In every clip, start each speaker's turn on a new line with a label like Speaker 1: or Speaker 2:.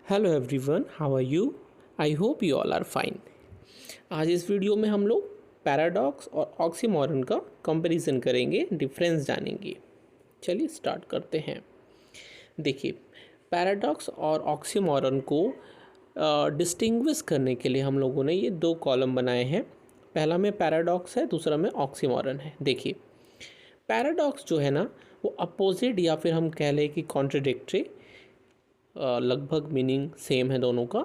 Speaker 1: Hello everyone, how are you? I hope you all are fine. आज इस video में हम लोग पैराडॉक्स और ऑक्सीमोरन का कंपैरिजन करेंगे, डिफरेंस जानेंगे। चलिए स्टार्ट करते हैं। देखिए, पैराडॉक्स और ऑक्सीमोरन को डिस्टिंग्विश करने के लिए हम लोगों ने ये दो कॉलम बनाए हैं। पहला में पैराडॉक्स है, दूसरा में ऑक्सीमोरन है। देखिए, पैराडॉक्स जो है ना, वो अपोजिट या फिर हम कह लें कि कॉन्ट्रडिक्टरी, लगभग मीनिंग सेम है दोनों का।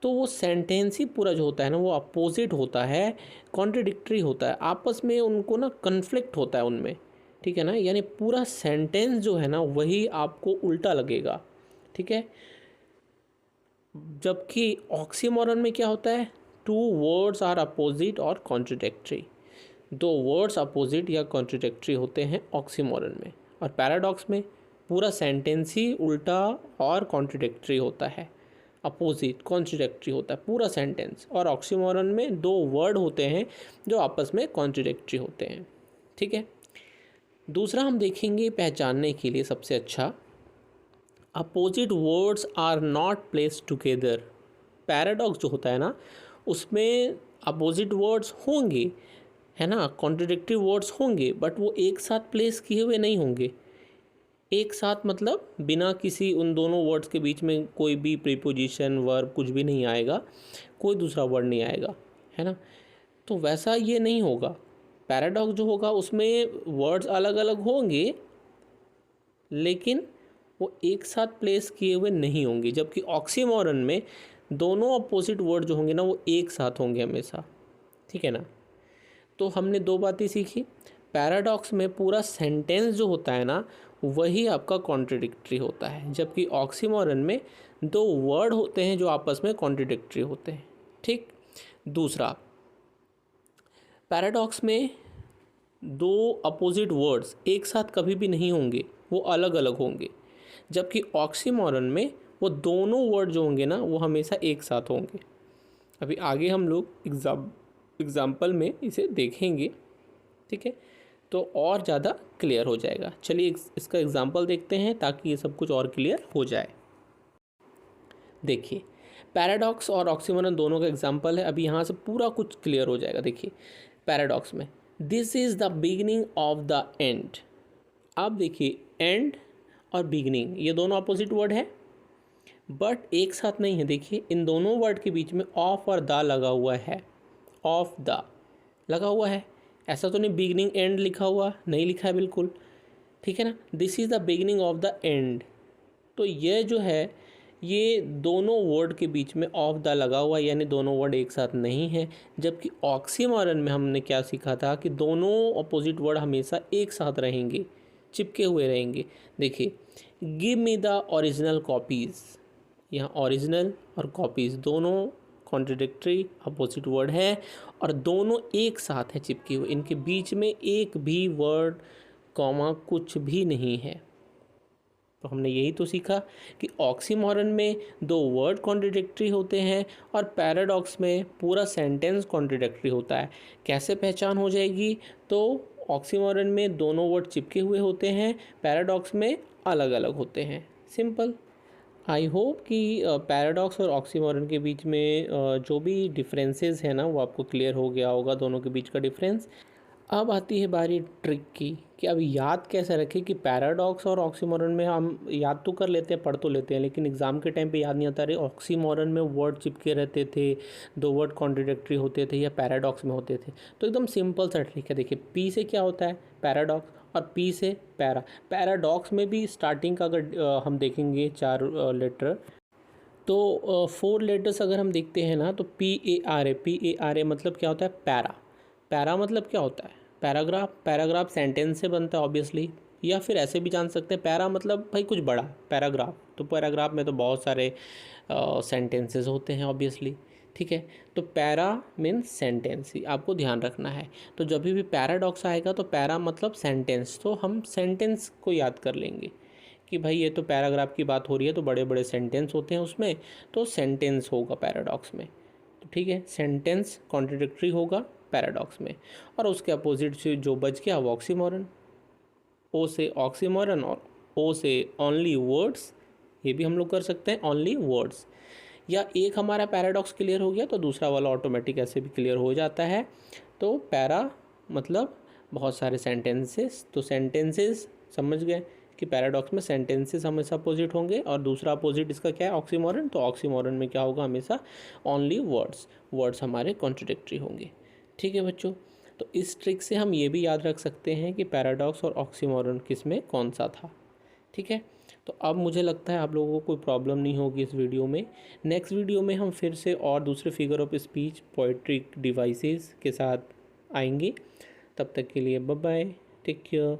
Speaker 1: तो वो सेंटेंस ही पूरा जो होता है ना, वो अपोजिट होता है, कॉन्ट्रडिक्टरी होता है, आपस में उनको ना कन्फ्लिक्ट होता है उनमें। ठीक है ना, यानी पूरा सेंटेंस जो है ना वही आपको उल्टा लगेगा। ठीक है, जबकि ऑक्सीमोरन में क्या होता है, टू वर्ड्स आर अपोजिट और कॉन्ट्रडिक्टरी। दो वर्ड्स अपोजिट या कॉन्ट्रडिक्टरी होते हैं ऑक्सीमोरन में, और पैराडॉक्स में पूरा सेंटेंस ही उल्टा और कॉन्ट्रडिक्टरी होता है, अपोजिट कॉन्ट्रडिक्टरी होता है पूरा सेंटेंस। और ऑक्सीमोरन में दो वर्ड होते हैं जो आपस में कॉन्ट्रडिक्टरी होते हैं। ठीक है, दूसरा हम देखेंगे पहचानने के लिए सबसे अच्छा, opposite words are not placed together. Paradox जो होता है ना, उसमें अपोजिट वर्ड्स होंगे, है ना, कॉन्ट्रडिक्टरी वर्ड्स होंगे, बट वो एक साथ प्लेस किए हुए नहीं होंगे। एक साथ मतलब बिना किसी उन दोनों वर्ड्स के बीच में कोई भी प्रीपोजिशन वर्ब कुछ भी नहीं आएगा, कोई दूसरा वर्ड नहीं आएगा, है ना। तो वैसा ये नहीं होगा। पैराडॉक्स जो होगा उसमें वर्ड्स अलग अलग होंगे, लेकिन वो एक साथ प्लेस किए हुए नहीं होंगे। जबकि ऑक्सीमोरन में दोनों अपोजिट वर्ड जो होंगे ना, वो एक साथ होंगे हमेशा। ठीक है ना। तो हमने दो बातें सीखी। पैराडॉक्स में पूरा सेंटेंस जो होता है ना, वही आपका कॉन्ट्रडिक्टरी होता है, जबकि ऑक्सीमोरन में दो वर्ड होते हैं जो आपस में कॉन्ट्रडिक्टरी होते हैं। ठीक। दूसरा, पैराडॉक्स में दो अपोजिट वर्ड्स एक साथ कभी भी नहीं होंगे, वो अलग अलग होंगे। जबकि ऑक्सीमोरन में वो दोनों वर्ड जो होंगे ना, वो हमेशा एक साथ होंगे। अभी आगे हम लोग एग्जाम्पल में इसे देखेंगे। ठीक है, तो और ज़्यादा क्लियर हो जाएगा। चलिए इसका एग्जाम्पल देखते हैं ताकि ये सब कुछ और क्लियर हो जाए। देखिए, पैराडॉक्स और ऑक्सीमोरन दोनों का एग्जाम्पल है। अभी यहाँ से पूरा कुछ क्लियर हो जाएगा। देखिए, पैराडॉक्स में this is the beginning of the end. आप देखिए, एंड और बिगिनिंग ये दोनों अपोजिट वर्ड है, बट एक साथ नहीं है। देखिए, इन दोनों वर्ड के बीच में ऑफ और द लगा हुआ है, ऑफ द लगा हुआ है। ऐसा तो नहीं बिगिनिंग एंड लिखा हुआ, नहीं लिखा है बिल्कुल। ठीक है ना, this is the beginning of the end. तो ये जो है, ये दोनों वर्ड के बीच में ऑफ द लगा हुआ है, यानी दोनों वर्ड एक साथ नहीं है। जबकि ऑक्सीमोरन में हमने क्या सीखा था कि दोनों अपोजिट वर्ड हमेशा एक साथ रहेंगे, चिपके हुए रहेंगे। देखिए, give me the original copies, यहाँ ओरिजिनल और कॉपीज़ दोनों कॉन्ट्रडिक्टरी अपोजिट वर्ड है, और दोनों एक साथ हैं चिपके हुए। इनके बीच में एक भी वर्ड कॉमा कुछ भी नहीं है। तो हमने यही तो सीखा कि ऑक्सीमोरन में दो वर्ड कॉन्ट्रडिक्टरी होते हैं और पैराडॉक्स में पूरा सेंटेंस कॉन्ट्रडिक्टरी होता है। कैसे पहचान हो जाएगी? तो ऑक्सीमोरन में दोनों वर्ड चिपके हुए होते हैं, पैराडॉक्स में अलग अलग होते हैं। सिंपल। आई होप कि पैराडॉक्स और ऑक्सीमोरन के बीच में जो भी डिफरेंसेस है ना, वो आपको क्लियर हो गया होगा, दोनों के बीच का डिफरेंस। अब आती है बारी ट्रिक की कि अब याद कैसे रखें कि पैराडॉक्स और ऑक्सीमोरन में हम याद तो कर लेते हैं, पढ़ तो लेते हैं, लेकिन एग्ज़ाम के टाइम पे याद नहीं आता। अरे, ऑक्सीमोरन में वर्ड चिपके रहते थे, दो वर्ड कॉन्ट्रडिक्टरी होते थे, या पैराडॉक्स में होते थे। तो एकदम सिंपल सा ट्रिक है। देखिए, पी से क्या होता है? पैराडॉक्स। और पी से पैराडॉक्स में भी स्टार्टिंग का अगर हम देखेंगे 4 लेटर, तो 4 लेटर्स अगर हम देखते हैं ना, तो PARA मतलब क्या होता है? पैरा मतलब क्या होता है? पैराग्राफ। पैराग्राफ सेंटेंस से बनता है ऑब्वियसली, या फिर ऐसे भी जान सकते हैं, पैरा मतलब भाई कुछ बड़ा। पैराग्राफ, तो पैराग्राफ में तो बहुत सारे सेंटेंसेस होते हैं ऑब्वियसली। ठीक है, तो पैरा मीन्स सेंटेंस, ही आपको ध्यान रखना है। तो जब भी पैराडॉक्स आएगा तो पैरा मतलब सेंटेंस, तो हम सेंटेंस को याद कर लेंगे कि भाई ये तो पैराग्राफ की बात हो रही है, तो बड़े बड़े सेंटेंस होते हैं उसमें, तो सेंटेंस होगा पैराडॉक्स में। तो ठीक है, सेंटेंस कॉन्ट्रडिक्टरी होगा पैराडॉक्स में। और उसके अपोजिट से जो बच गया वो ऑक्सीमोरन। ओ से ऑक्सीमोरन और ओ से ओनली वर्ड्स, ये भी हम लोग कर सकते हैं ओनली वर्ड्स। या एक हमारा पैराडॉक्स क्लियर हो गया तो दूसरा वाला ऑटोमेटिक ऐसे भी क्लियर हो जाता है। तो पैरा मतलब बहुत सारे सेंटेंसेस, तो सेंटेंसेस समझ गए कि पैराडॉक्स में सेंटेंसेस हमेशा अपोजिट होंगे, और दूसरा अपोजिट इसका क्या है, ऑक्सीमोरन। तो ऑक्सीमोरन में क्या होगा, हमेशा ओनली वर्ड्स, वर्ड्स हमारे कॉन्ट्रडिक्टरी होंगे। ठीक है बच्चों, तो इस ट्रिक से हम ये भी याद रख सकते हैं कि पैराडॉक्स और ऑक्सीमोरन किस में कौन सा था। ठीक है, तो अब मुझे लगता है आप लोगों को कोई प्रॉब्लम नहीं होगी इस वीडियो में। नेक्स्ट वीडियो में हम फिर से और दूसरे फिगर ऑफ स्पीच पोएट्रिक डिवाइसेस के साथ आएंगे। तब तक के लिए बाय बाय, टेक केयर।